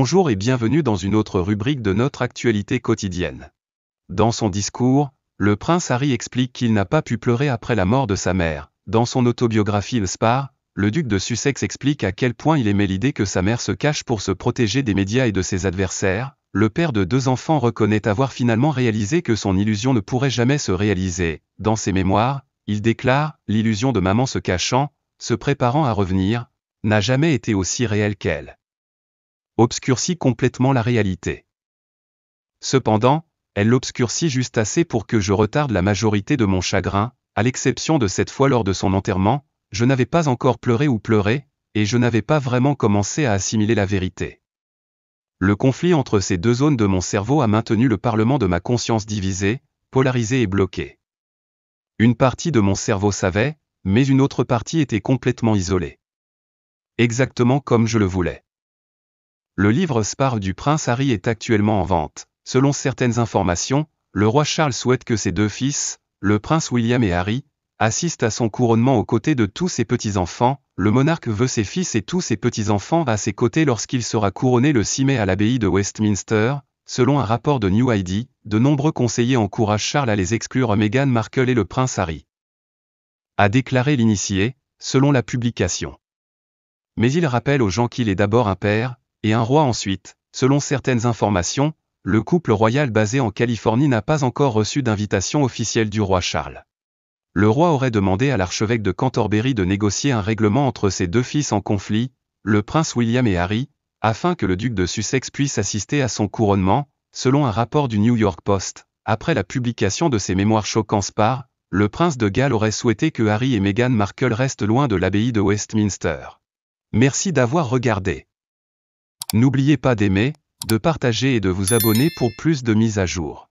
Bonjour et bienvenue dans une autre rubrique de notre actualité quotidienne. Dans son discours, le prince Harry explique qu'il n'a pas pu pleurer après la mort de sa mère. Dans son autobiographie Le Spare, le duc de Sussex explique à quel point il aimait l'idée que sa mère se cache pour se protéger des médias et de ses adversaires. Le père de 2 enfants reconnaît avoir finalement réalisé que son illusion ne pourrait jamais se réaliser. Dans ses mémoires, il déclare « L'illusion de maman se cachant, se préparant à revenir, n'a jamais été aussi réelle qu'elle. » Obscurcit complètement la réalité. Cependant, elle l'obscurcit juste assez pour que je retarde la majorité de mon chagrin, à l'exception de cette fois lors de son enterrement, je n'avais pas encore pleuré ou pleuré, et je n'avais pas vraiment commencé à assimiler la vérité. Le conflit entre ces 2 zones de mon cerveau a maintenu le parlement de ma conscience divisé, polarisé et bloqué. Une partie de mon cerveau savait, mais une autre partie était complètement isolée. Exactement comme je le voulais. Le livre Spare du prince Harry est actuellement en vente. Selon certaines informations, le roi Charles souhaite que ses 2 fils, le prince William et Harry, assistent à son couronnement aux côtés de tous ses petits-enfants. Le monarque veut ses fils et tous ses petits-enfants à ses côtés lorsqu'il sera couronné le 6 mai à l'abbaye de Westminster. Selon un rapport de New ID, de nombreux conseillers encouragent Charles à les exclure Meghan Markle et le prince Harry. A déclaré l'initié, selon la publication. Mais il rappelle aux gens qu'il est d'abord un père, et un roi ensuite. Selon certaines informations, le couple royal basé en Californie n'a pas encore reçu d'invitation officielle du roi Charles. Le roi aurait demandé à l'archevêque de Canterbury de négocier un règlement entre ses 2 fils en conflit, le prince William et Harry, afin que le duc de Sussex puisse assister à son couronnement. Selon un rapport du New York Post, après la publication de ses mémoires choquants Spare, le prince de Galles aurait souhaité que Harry et Meghan Markle restent loin de l'abbaye de Westminster. Merci d'avoir regardé. N'oubliez pas d'aimer, de partager et de vous abonner pour plus de mises à jour.